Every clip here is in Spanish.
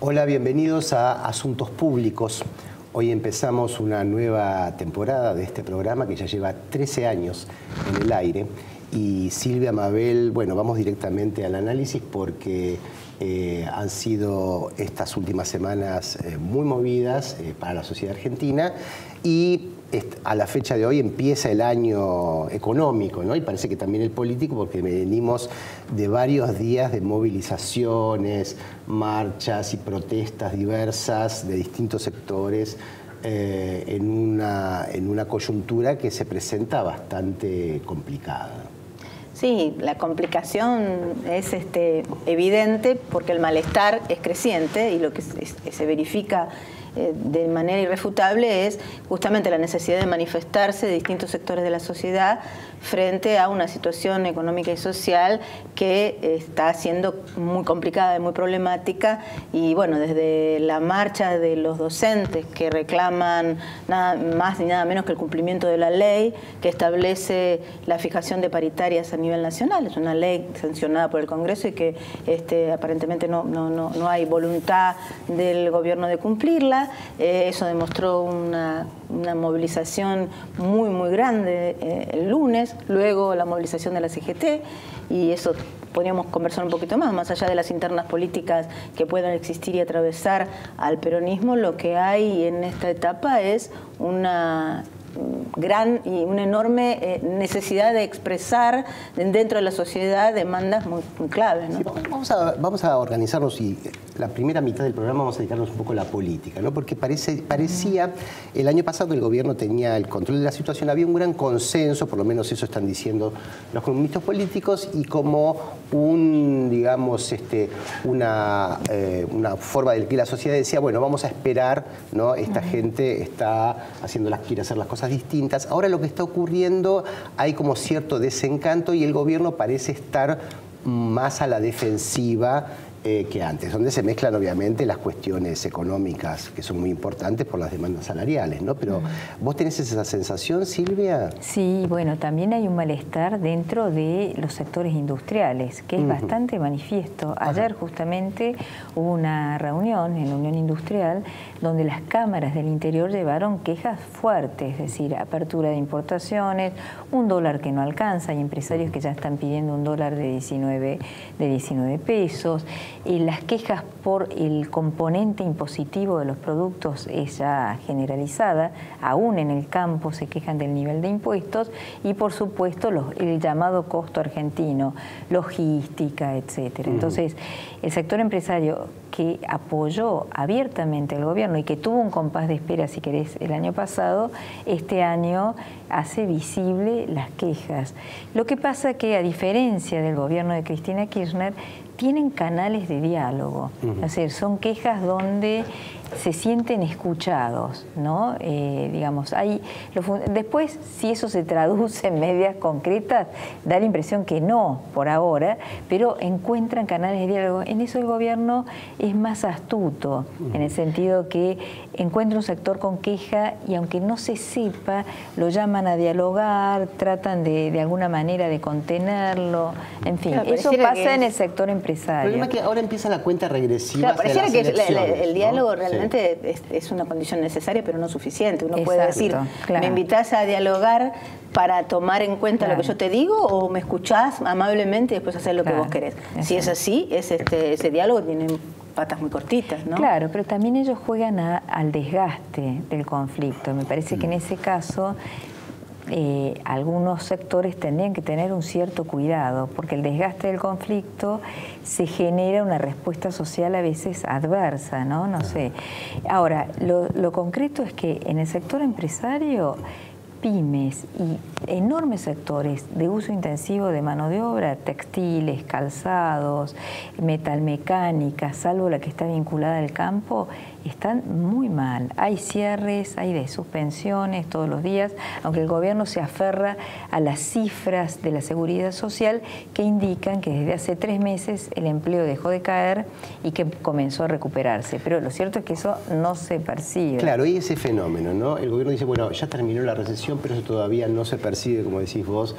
Hola, bienvenidos a Asuntos Públicos. Hoy empezamos una nueva temporada de este programa que ya lleva 13 años en el aire. Y Silvia, Mabel, bueno, vamos directamente al análisis porque han sido estas últimas semanas muy movidas para la sociedad argentina y a la fecha de hoy empieza el año económico, ¿no? Y parece que también el político, porque venimos de varios días de movilizaciones, marchas y protestas diversas de distintos sectores en una coyuntura que se presenta bastante complicada. Sí, la complicación es evidente porque el malestar es creciente y lo que se verifica de manera irrefutable es justamente la necesidad de manifestarse de distintos sectores de la sociedad frente a una situación económica y social que está siendo muy complicada y muy problemática. Y bueno, desde la marcha de los docentes que reclaman nada más ni nada menos que el cumplimiento de la ley que establece la fijación de paritarias a nivel nacional. Es una ley sancionada por el Congreso y que aparentemente no hay voluntad del gobierno de cumplirla. Eso demostró una movilización muy grande el lunes, luego la movilización de la CGT, y eso podríamos conversar un poquito más allá de las internas políticas que puedan existir y atravesar al peronismo. Lo que hay en esta etapa es una gran y una enorme necesidad de expresar dentro de la sociedad demandas muy claves, ¿no? Sí, vamos a organizarnos y la primera mitad del programa vamos a dedicarnos un poco a la política, ¿no? Porque parecía el año pasado que el gobierno tenía el control de la situación, había un gran consenso, por lo menos eso están diciendo los economistas políticos, y como digamos, una forma de que la sociedad decía, bueno, vamos a esperar, ¿no? Esta gente quiere hacer las cosas distintas. Ahora lo que está ocurriendo, hay como cierto desencanto y el gobierno parece estar más a la defensiva que antes, donde se mezclan obviamente las cuestiones económicas que son muy importantes por las demandas salariales, ¿no? Pero ¿vos tenés esa sensación, Silvia? Sí, bueno, también hay un malestar dentro de los sectores industriales, que es bastante manifiesto. Ayer justamente hubo una reunión en la Unión Industrial donde las cámaras del interior llevaron quejas fuertes, es decir, apertura de importaciones, un dólar que no alcanza, hay empresarios que ya están pidiendo un dólar de 19 pesos. Las quejas por el componente impositivo de los productos es ya generalizada, aún en el campo se quejan del nivel de impuestos y por supuesto el llamado costo argentino, logística, etcétera. Entonces, el sector empresario que apoyó abiertamente al gobierno y que tuvo un compás de espera, si querés, el año pasado, este año hace visible las quejas. Lo que pasa que, a diferencia del gobierno de Cristina Kirchner, tienen canales de diálogo, es decir, son quejas donde se sienten escuchados, ¿no? Digamos, después, si eso se traduce en medidas concretas, da la impresión que no, por ahora, pero encuentran canales de diálogo. En eso el gobierno es más astuto, en el sentido que encuentra un sector con queja y aunque no se sepa, lo llaman a dialogar, tratan de alguna manera de contenerlo, en fin, claro, eso pasa en el sector empresario. El problema es que ahora empieza la cuenta regresiva. Claro, pareciera que el diálogo, ¿no? Realmente es una condición necesaria, pero no suficiente. Uno puede decir, claro, ¿me invitás a dialogar para tomar en cuenta lo que yo te digo o me escuchás amablemente y después hacer lo que vos querés? Si es así, ese diálogo tiene patas muy cortitas, ¿no? Claro, pero también ellos juegan al desgaste del conflicto. Me parece que en ese caso algunos sectores tendrían que tener un cierto cuidado, porque el desgaste del conflicto se genera una respuesta social a veces adversa, ¿no? No sé. Ahora, lo concreto es que en el sector empresario pymes y enormes sectores de uso intensivo de mano de obra, textiles, calzados, metalmecánica, salvo la que está vinculada al campo, están muy mal. Hay cierres, hay suspensiones todos los días, aunque el gobierno se aferra a las cifras de la seguridad social que indican que desde hace 3 meses el empleo dejó de caer y que comenzó a recuperarse. Pero lo cierto es que eso no se percibe. Claro, y ese fenómeno, ¿no? El gobierno dice, bueno, ya terminó la recesión, pero eso todavía no se percibe, como decís vos,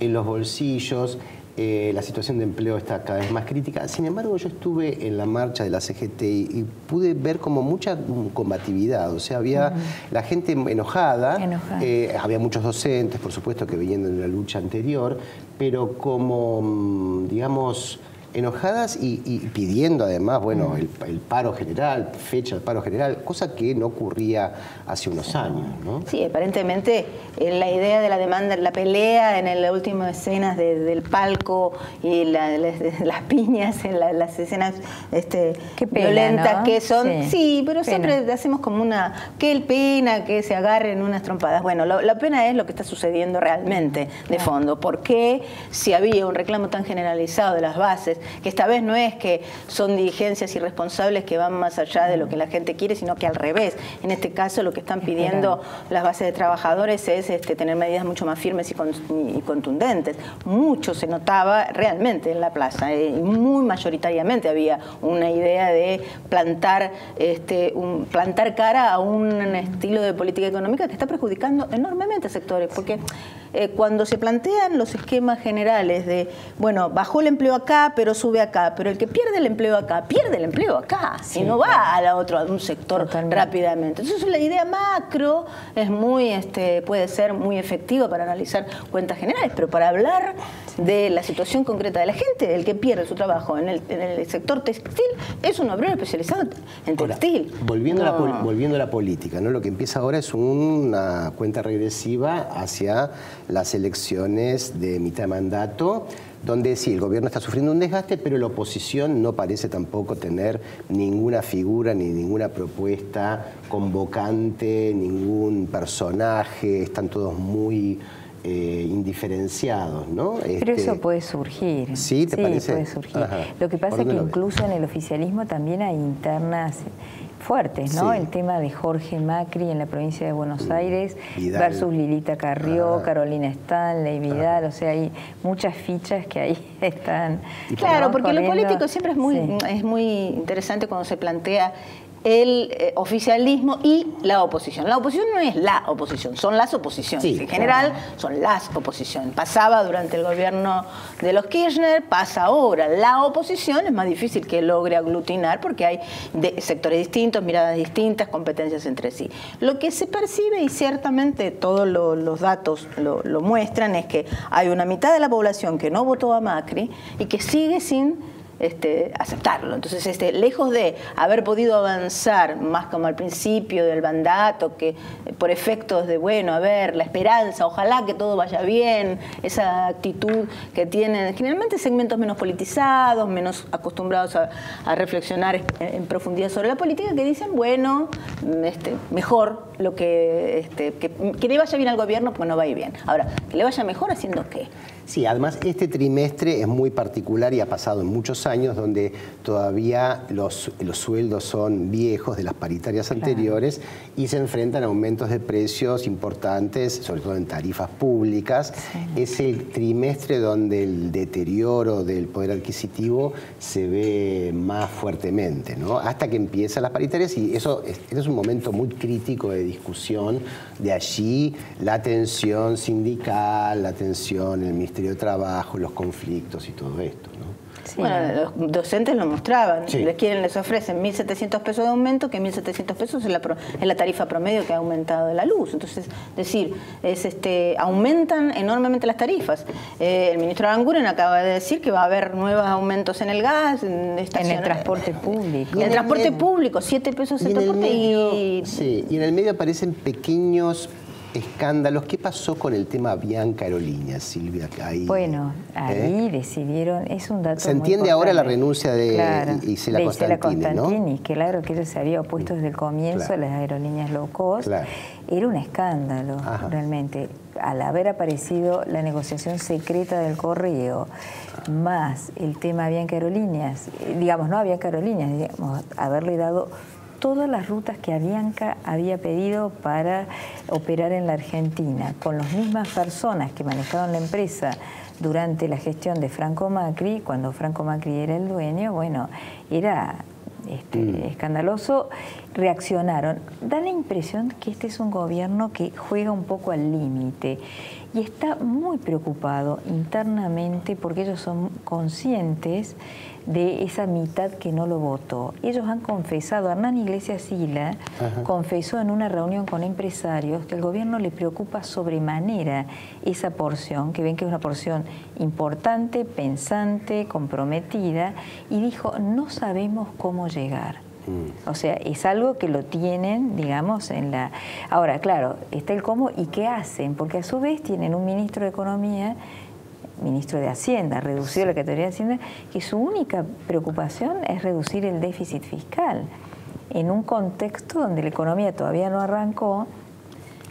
en los bolsillos. La situación de empleo está cada vez más crítica. Sin embargo, yo estuve en la marcha de la CGT y pude ver como mucha combatividad. O sea, había la gente enojada. Había muchos docentes, por supuesto, que venían de una lucha anterior, pero como, digamos, enojadas y pidiendo además, bueno, el paro general, fecha del paro general, cosa que no ocurría hace unos años, ¿no? Sí, aparentemente la idea de la demanda, la pelea en las últimas escenas del palco y las piñas en las escenas violentas, ¿no? Que son, sí, pero siempre hacemos como qué pena que se agarren unas trompadas. Bueno, la pena es lo que está sucediendo realmente de fondo. ¿Por qué, si había un reclamo tan generalizado de las bases, que esta vez no es que son dirigencias irresponsables que van más allá de lo que la gente quiere, sino que al revés? En este caso lo que están pidiendo las bases de trabajadores es tener medidas mucho más firmes y contundentes. Mucho se notaba realmente en la plaza, muy mayoritariamente había una idea de plantar cara a un estilo de política económica que está perjudicando enormemente a sectores, porque cuando se plantean los esquemas generales de, bueno, bajó el empleo acá, pero sube acá, pero el que pierde el empleo acá, pierde el empleo acá, y no va a un sector rápidamente. Entonces la idea macro es muy, puede ser muy efectiva para analizar cuentas generales, pero para hablar de la situación concreta de la gente, el que pierde su trabajo en el sector textil es un obrero especializado en textil. Ahora, volviendo a la política, ¿no? Lo que empieza ahora es una cuenta regresiva hacia las elecciones de mitad de mandato, donde sí, el gobierno está sufriendo un desgaste, pero la oposición no parece tampoco tener ninguna figura ni ninguna propuesta convocante, ningún personaje, están todos muy indiferenciados, ¿no? Pero eso puede surgir. ¿Sí? ¿Te parece? Puede surgir. Lo que pasa es que incluso en el oficialismo también hay internas fuertes, ¿no? El tema de Jorge Macri en la provincia de Buenos Aires versus Lilita Carrió, Carolina Stanley, Vidal, o sea, hay muchas fichas que ahí están. Claro, porque lo político siempre es muy interesante cuando se plantea el oficialismo y la oposición. La oposición no es la oposición, son las oposiciones. En general son las oposiciones. Pasaba durante el gobierno de los Kirchner, pasa ahora. La oposición es más difícil que logre aglutinar porque hay sectores distintos, miradas distintas, competencias entre sí. Lo que se percibe, y ciertamente todos los datos lo muestran, es que hay una mitad de la población que no votó a Macri y que sigue sin aceptarlo. Entonces, lejos de haber podido avanzar más como al principio del mandato, que por efectos de, bueno, a ver, la esperanza, ojalá que todo vaya bien, esa actitud que tienen generalmente segmentos menos politizados, menos acostumbrados a reflexionar en profundidad sobre la política, que dicen, bueno, mejor lo que le vaya bien al gobierno, pues no va a ir bien. Ahora, que le vaya mejor haciendo qué. Sí, además este trimestre es muy particular y ha pasado en muchos años donde todavía los sueldos son viejos de las paritarias anteriores y se enfrentan a aumentos de precios importantes, sobre todo en tarifas públicas. Es el trimestre donde el deterioro del poder adquisitivo se ve más fuertemente, ¿no? Hasta que empiezan las paritarias y eso es un momento muy crítico de discusión. De allí la tensión sindical, la tensión en el Ministerio de Trabajo, los conflictos y todo esto, ¿no? Bueno, los docentes lo mostraban. Les ofrecen 1.700 pesos de aumento, que 1.700 pesos es la tarifa promedio que ha aumentado de la luz. Entonces, aumentan enormemente las tarifas. El ministro Aranguren acaba de decir que va a haber nuevos aumentos en el gas, en el transporte público. En el transporte público, 7 pesos el transporte. Y en el medio aparecen pequeños escándalos. ¿Qué pasó con el tema Bianca Aerolíneas, Silvia? Ahí, bueno, ahí decidieron, es un dato se entiende muy ahora la importante. renuncia de Claro, Isela Constantini, ¿no? Claro, que ella se había opuesto desde el comienzo a las aerolíneas low cost. Claro. Era un escándalo, realmente. Al haber aparecido la negociación secreta del correo, más el tema Bianca Aerolíneas, digamos, no a Bianca Aerolíneas, digamos, haberle dado todas las rutas que Avianca había pedido para operar en la Argentina, con las mismas personas que manejaron la empresa durante la gestión de Franco Macri, cuando Franco Macri era el dueño, bueno, era escandaloso. Reaccionaron. Da la impresión que este es un gobierno que juega un poco al límite y está muy preocupado internamente porque ellos son conscientes de esa mitad que no lo votó. Ellos han confesado, Hernán Iglesias Sila confesó en una reunión con empresarios que al gobierno le preocupa sobremanera esa porción, que ven que es una porción importante, pensante, comprometida, y dijo, no sabemos cómo llegar. O sea, es algo que lo tienen, digamos, en la... Ahora, claro, está el cómo y qué hacen, porque a su vez tienen un ministro de Economía, ministro de Hacienda, reducido la categoría de Hacienda, que su única preocupación es reducir el déficit fiscal. En un contexto donde la economía todavía no arrancó,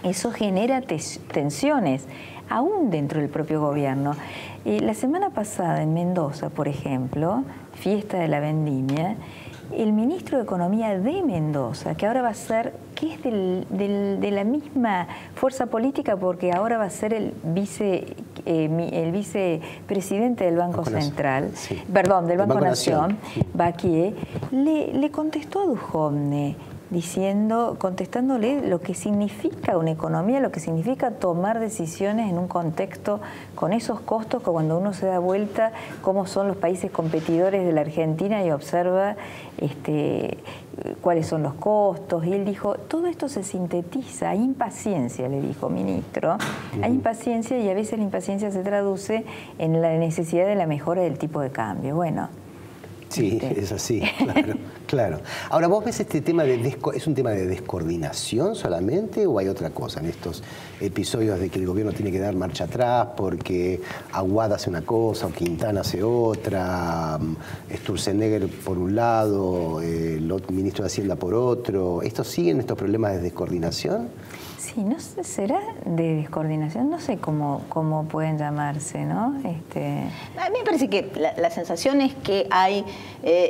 eso genera tensiones, aún dentro del propio gobierno. La semana pasada en Mendoza, por ejemplo, fiesta de la vendimia, el ministro de Economía de Mendoza, que ahora va a ser, que es de la misma fuerza política, porque ahora va a ser el vicepresidente del Banco Central, perdón, del Banco Nación, Baquié, le contestó a Duhovne, contestándole lo que significa una economía, lo que significa tomar decisiones en un contexto con esos costos, que cuando uno se da vuelta cómo son los países competidores de la Argentina y observa cuáles son los costos. Y él dijo, todo esto se sintetiza, hay impaciencia, le dijo, ministro, hay impaciencia, y a veces la impaciencia se traduce en la necesidad de la mejora del tipo de cambio. Bueno. Sí, es así, claro. Ahora, ¿vos ves este tema es un tema de descoordinación solamente, o hay otra cosa en estos episodios de que el gobierno tiene que dar marcha atrás porque Aguada hace una cosa o Quintana hace otra, Sturzenegger por un lado, el ministro de Hacienda por otro? ¿Siguen estos problemas de descoordinación? Sí, no sé, será de descoordinación, no sé cómo pueden llamarse, ¿no? A mí me parece que la sensación es que hay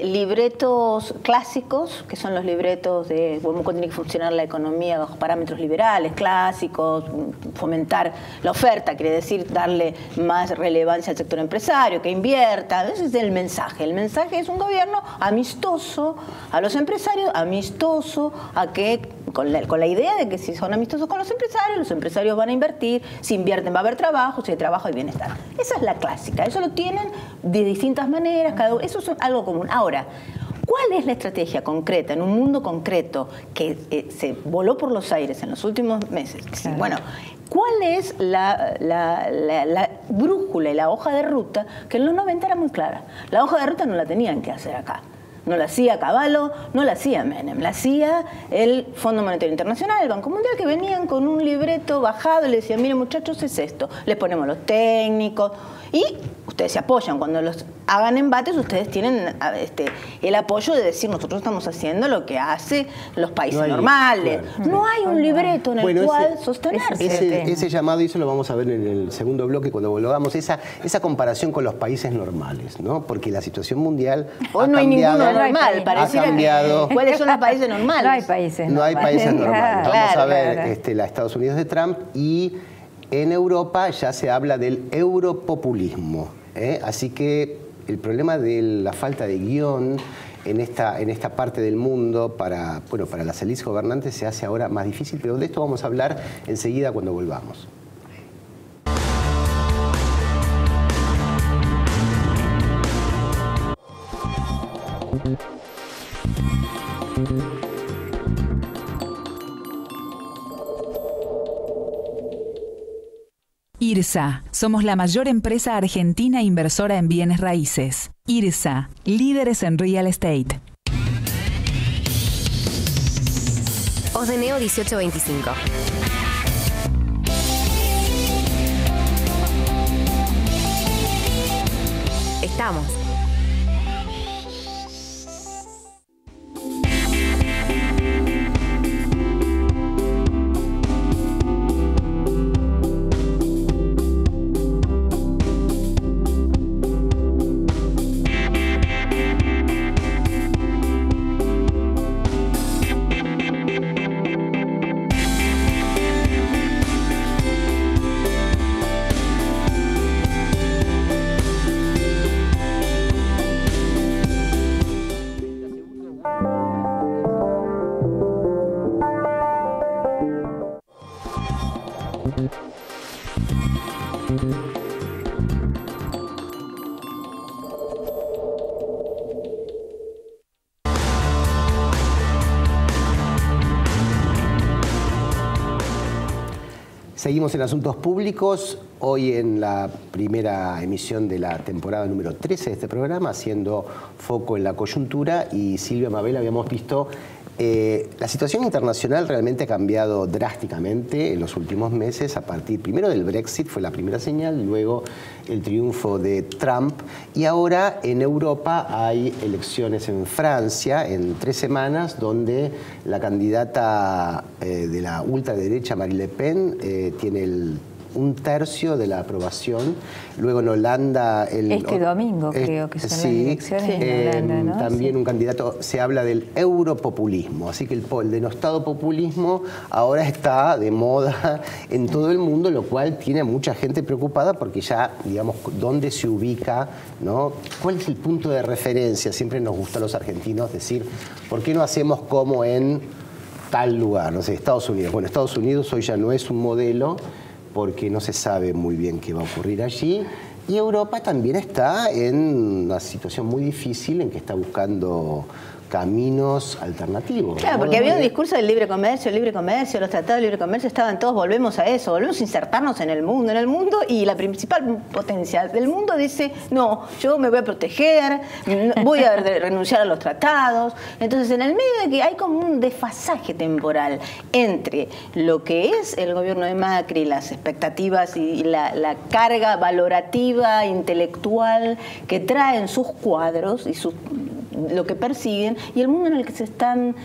libretos clásicos, que son los libretos de cómo tiene que funcionar la economía bajo parámetros liberales, clásicos, fomentar la oferta, quiere decir darle más relevancia al sector empresario, que invierta. Ese es el mensaje. El mensaje es un gobierno amistoso a los empresarios, amistoso a que... Con la idea de que si son amistosos con los empresarios van a invertir, si invierten va a haber trabajo, si hay trabajo hay bienestar. Esa es la clásica, eso lo tienen de distintas maneras, eso es algo común. Ahora, ¿cuál es la estrategia concreta en un mundo concreto que se voló por los aires en los últimos meses? Claro. Bueno, ¿cuál es la brújula y la hoja de ruta? Que en los 90 era muy clara. La hoja de ruta no la tenían que hacer acá. No la hacía Cavallo, no la hacía Menem, la hacía el Fondo Monetario Internacional, el Banco Mundial, que venían con un libreto bajado y le decían, miren muchachos, es esto, les ponemos los técnicos y ustedes se apoyan. Cuando los hagan embates, ustedes tienen el apoyo de decir, nosotros estamos haciendo lo que hacen los países normales. Claro. No hay un libreto en el cual sostenerse. Ese llamado, y eso lo vamos a ver en el segundo bloque cuando volvamos, esa comparación con los países normales, ¿no? Porque la situación mundial hoy no hay ninguno normal, pareciera que... ¿Cuáles son los países normales? No hay países normales. No hay países normales. Vamos a ver claro. La Estados Unidos de Trump, y en Europa ya se habla del europopulismo. Así que el problema de la falta de guión en esta parte del mundo para las élites gobernantes se hace ahora más difícil, pero de esto vamos a hablar enseguida cuando volvamos. IRSA. Somos la mayor empresa argentina inversora en bienes raíces. IRSA. Líderes en real estate. Osdeneo 1825. regresamos. Seguimos en Asuntos Públicos, hoy en la primera emisión de la temporada número 13 de este programa, haciendo foco en la coyuntura, y Silvia Mabel, habíamos visto la situación internacional realmente ha cambiado drásticamente en los últimos meses, a partir primero del Brexit, fue la primera señal, luego el triunfo de Trump, y ahora en Europa hay elecciones en Francia en 3 semanas, donde la candidata de la ultraderecha, Marine Le Pen, tiene un tercio de la aprobación. Luego en Holanda... Este domingo creo que son las elecciones en Holanda, ¿no? También sí. Un candidato, se habla del europopulismo, así que el denostado populismo ahora está de moda en todo el mundo, lo cual tiene a mucha gente preocupada porque ya, digamos, ¿dónde se ubica, ¿no? ¿Cuál es el punto de referencia? Siempre nos gusta a los argentinos decir, ¿por qué no hacemos como en tal lugar? No sé, Estados Unidos. Bueno, Estados Unidos hoy ya no es un modelo, porque no se sabe muy bien qué va a ocurrir allí. Y Europa también está en una situación muy difícil en que está buscando caminos alternativos. Claro, porque había un discurso del libre comercio, los tratados de libre comercio estaban todos, volvemos a eso, volvemos a insertarnos en el mundo, y la principal potencia del mundo dice, no, yo me voy a proteger, voy a renunciar a los tratados. Entonces, en el medio de que hay como un desfasaje temporal entre lo que es el gobierno de Macri, las expectativas y la carga valorativa, intelectual que traen sus cuadros y lo que persiguen, y el mundo en el que se están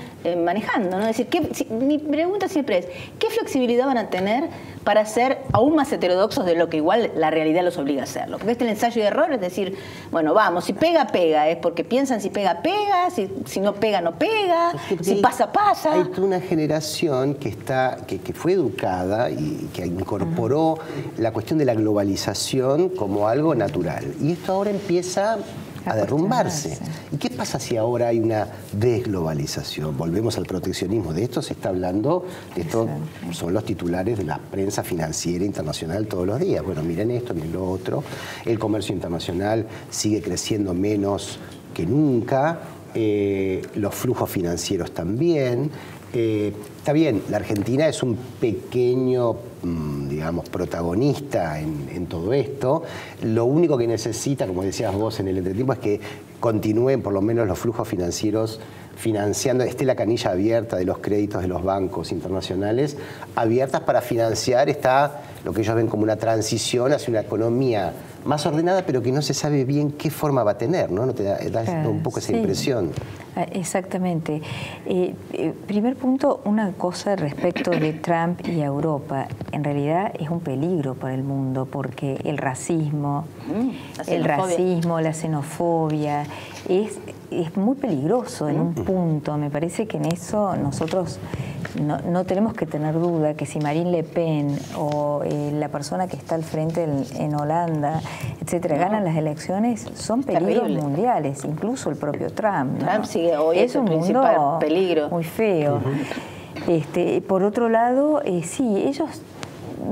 manejando, ¿no? Es decir, mi pregunta siempre es, ¿qué flexibilidad van a tener para ser aún más heterodoxos de lo que igual la realidad los obliga a hacerlo? Porque este es el ensayo de error, es decir, bueno, vamos, si pega, pega, es porque piensan si pega, pega, si no pega, no pega, si pasa, pasa. Hay toda una generación que fue educada y que incorporó la cuestión de la globalización como algo natural. Y esto ahora empieza a derrumbarse. ¿Y qué pasa si ahora hay una desglobalización? Volvemos al proteccionismo. De esto se está hablando, de esto son los titulares de la prensa financiera internacional todos los días. Bueno, miren esto, miren lo otro. El comercio internacional sigue creciendo menos que nunca. Los flujos financieros también. Está bien, la Argentina es un pequeño, digamos, protagonista en todo esto. Lo único que necesita, como decías vos en el entretiempo, es que continúen por lo menos los flujos financieros financiando, esté la canilla abierta de los créditos de los bancos internacionales, abiertas para financiar lo que ellos ven como una transición hacia una economía más ordenada, pero que no se sabe bien qué forma va a tener, ¿no? ¿No te da un poco esa impresión? Exactamente. Primer punto, una cosa respecto de Trump y Europa. En realidad es un peligro para el mundo porque el racismo, la xenofobia, es muy peligroso en un punto. Me parece que en eso nosotros no tenemos que tener duda que si Marine Le Pen o la persona que está al frente en Holanda, etcétera, ganan las elecciones, son peligros mundiales, incluso el propio Trump, ¿no? Trump sigue hoy es un mundo peligro muy feo. Por otro lado, sí, ellos,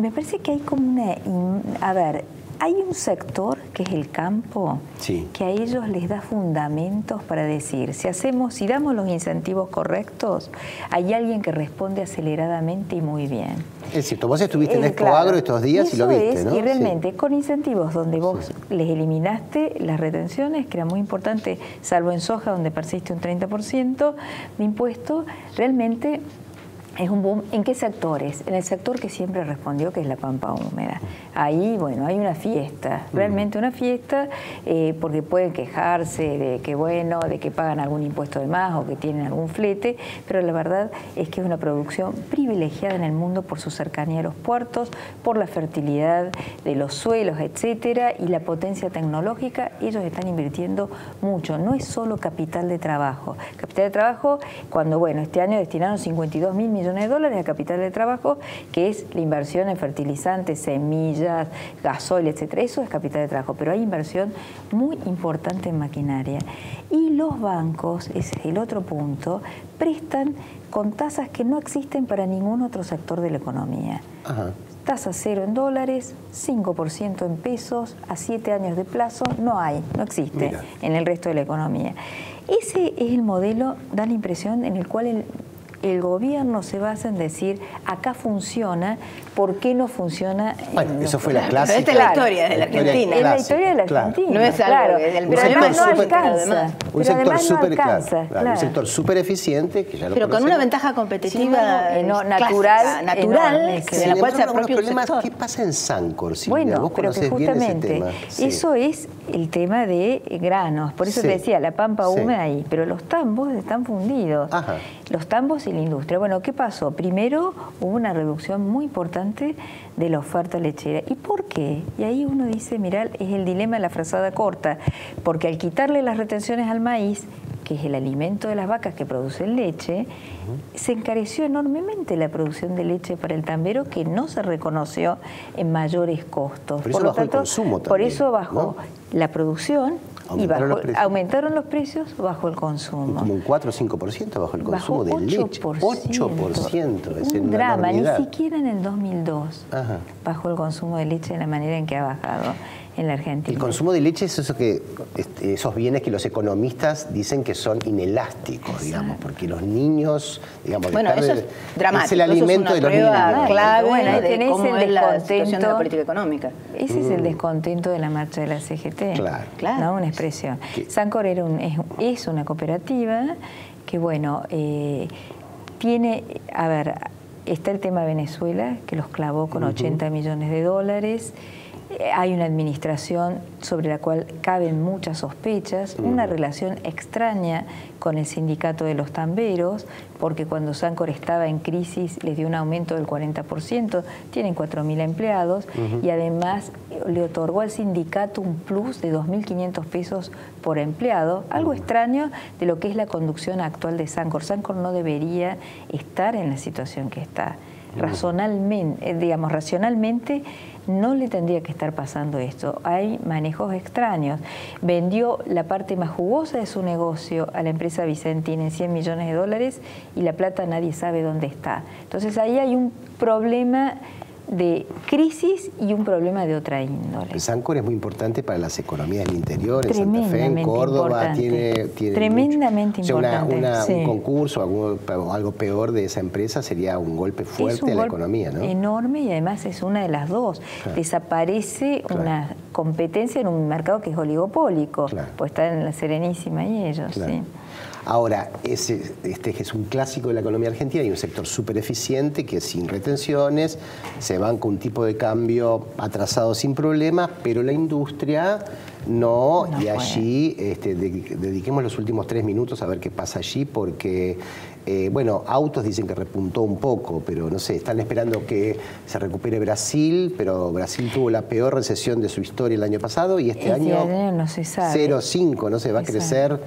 me parece que hay como hay un sector que es el campo, que a ellos les da fundamentos para decir, si damos los incentivos correctos, hay alguien que responde aceleradamente y muy bien. Es cierto, vos estuviste en Expoagro estos días y lo viste, ¿no? Y realmente, con incentivos donde vos les eliminaste las retenciones, que era muy importante, salvo en soja, donde persiste un 30% de impuesto, realmente Es un boom. ¿En qué sectores? En el sector que siempre respondió, que es la pampa húmeda. Ahí, bueno, hay una fiesta, realmente una fiesta, porque pueden quejarse de que, bueno, de que pagan algún impuesto de más o que tienen algún flete, pero la verdad es que es una producción privilegiada en el mundo por su cercanía a los puertos, por la fertilidad de los suelos, etcétera, y la potencia tecnológica. Ellos están invirtiendo mucho. No es solo capital de trabajo. Capital de trabajo, cuando, bueno, este año destinaron 52.000 millones de dólares a capital de trabajo, que es la inversión en fertilizantes, semillas, gasoil, etcétera. Eso es capital de trabajo, pero hay inversión muy importante en maquinaria. Y los bancos, ese es el otro punto, prestan con tasas que no existen para ningún otro sector de la economía. Ajá. Tasa cero en dólares, 5% en pesos, a 7 años de plazo, no existe. Mira. En el resto de la economía. Ese es el modelo, da la impresión, en el cual el gobierno se basa en decir, acá funciona, ¿por qué no funciona? Bueno, eso fue la clásica. Esta es la historia de la Argentina. Es la historia de la Argentina. No es algo del pero además no alcanza. Un sector súper un sector súper eficiente, que ya lo pero con una ventaja competitiva natural, de la cual se apropia un sector. ¿Qué pasa en Sancor? Bueno, vos pero que justamente eso es el tema de granos. Por eso te decía, la pampa húmeda ahí. Pero los tambos están fundidos. Ajá. Los tambos y la industria. Bueno, ¿qué pasó? Primero hubo una reducción muy importante de la oferta lechera. ¿Y por qué? Y ahí uno dice, mirá, es el dilema de la frazada corta, porque al quitarle las retenciones al maíz, que es el alimento de las vacas que producen leche, se encareció enormemente la producción de leche para el tambero, que no se reconoció en mayores costos. Por eso bajó el consumo también. Por eso bajó la producción. Aumentaron los precios, bajó el consumo. Como un 4 o 5% bajó el consumo de leche. 8%. Es un drama, ni siquiera en el 2002 bajó el consumo de leche de la manera en que ha bajado en la Argentina. El consumo de leche es esos bienes que los economistas dicen que son inelásticos, digamos, porque los niños, digamos, bueno, eso es dramático. Es el alimento de los niños. Clave bueno, de cómo es la situación de la política económica. Ese es el descontento de la marcha de la CGT. Claro. ¿No? Una expresión. Sancor es una cooperativa que, bueno, tiene, a ver, está el tema de Venezuela, que los clavó con 80 millones de dólares. Hay una administración sobre la cual caben muchas sospechas, una relación extraña con el sindicato de los tamberos, porque cuando Sancor estaba en crisis les dio un aumento del 40%, tienen 4.000 empleados, y además le otorgó al sindicato un plus de 2.500 pesos por empleado, algo extraño de lo que es la conducción actual de Sancor. Sancor no debería estar en la situación que está. Racionalmente no le tendría que estar pasando esto. Hay manejos extraños. Vendió la parte más jugosa de su negocio a la empresa Vicentín en 100 millones de dólares y la plata nadie sabe dónde está. Entonces ahí hay un problema de crisis y un problema de otra índole. El Sancor es muy importante para las economías del interior, en Santa Fe, en Córdoba, tiene tremendamente mucho. Importante. Un concurso o algo peor de esa empresa sería un golpe fuerte a la economía, ¿no? Enorme, y además es una de las dos. Desaparece una competencia en un mercado que es oligopólico, pues está en la Serenísima y ellos, sí. Ahora, este es un clásico de la economía argentina, hay un sector súper eficiente que sin retenciones se banca un tipo de cambio atrasado sin problemas, pero la industria no y puede. Allí dediquemos los últimos 3 minutos a ver qué pasa allí, porque bueno, autos dicen que repuntó un poco, pero no sé, están esperando que se recupere Brasil, pero Brasil tuvo la peor recesión de su historia el año pasado y este año no se sabe. 0,5, no se va a crecer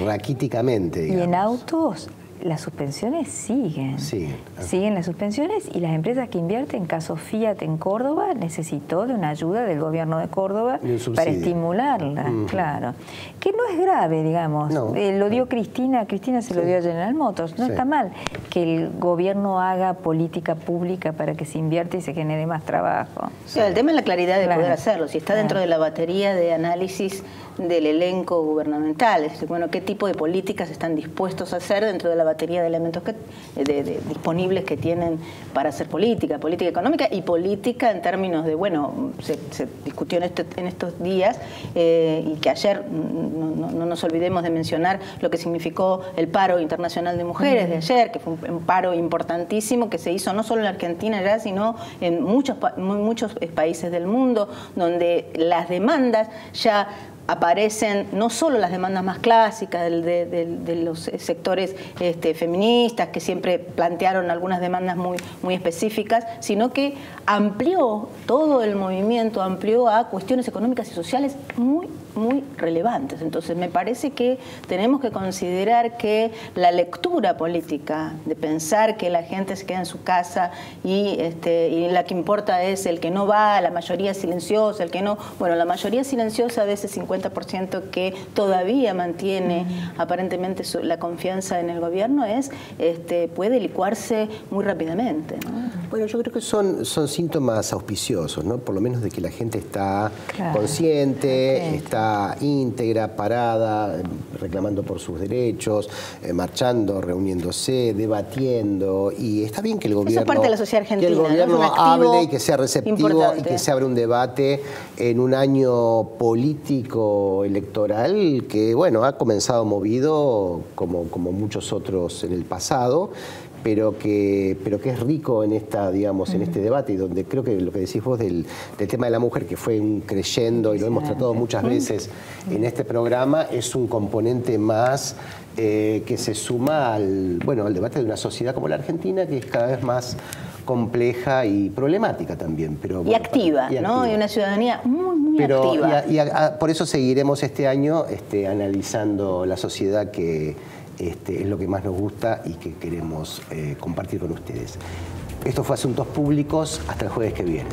raquíticamente, digamos. Y en autos las suspensiones siguen. Siguen las suspensiones, y las empresas que invierten, caso Fiat en Córdoba, necesitó de una ayuda del gobierno de Córdoba para estimularla, claro. Que no es grave, digamos. Lo dio Cristina se lo dio a General Motors. No está mal que el gobierno haga política pública para que se invierta y se genere más trabajo. El tema es la claridad de poder hacerlo. Si está dentro de la batería de análisis del elenco gubernamental. Es decir, bueno, qué tipo de políticas están dispuestos a hacer dentro de la batería de elementos disponibles que tienen para hacer política económica y política en términos de, bueno, se discutió en estos días y que ayer no nos olvidemos de mencionar lo que significó el paro internacional de mujeres de ayer, que fue un paro importantísimo que se hizo no solo en la Argentina ya, sino en muchos países del mundo, donde las demandas ya aparecen no solo las demandas más clásicas de los sectores feministas, que siempre plantearon algunas demandas muy específicas, sino que amplió todo el movimiento, amplió a cuestiones económicas y sociales muy relevantes. Entonces me parece que tenemos que considerar que la lectura política de pensar que la gente se queda en su casa y la que importa es el que no va, la mayoría silenciosa, el que no, bueno, la mayoría silenciosa de ese 50% que todavía mantiene aparentemente la confianza en el gobierno puede licuarse muy rápidamente, ¿no? Bueno, yo creo que son síntomas auspiciosos, ¿no? Por lo menos de que la gente está consciente, está íntegra, parada, reclamando por sus derechos, marchando, reuniéndose, debatiendo, y está bien que el gobierno, eso es parte de la sociedad argentina, que el gobierno hable y que sea receptivo importante. Y que se abra un debate en un año político electoral que, bueno, ha comenzado movido como muchos otros en el pasado, pero que es rico en en este debate, y donde creo que lo que decís vos del tema de la mujer, que fue un creyendo, y lo hemos tratado muchas veces en este programa, es un componente más que se suma al debate de una sociedad como la Argentina, que es cada vez más compleja y problemática también. Pero, y activa, ¿no? Y una ciudadanía muy activa. Por eso seguiremos este año analizando la sociedad, que es lo que más nos gusta y que queremos compartir con ustedes. Esto fue Asuntos Públicos. Hasta el jueves que viene.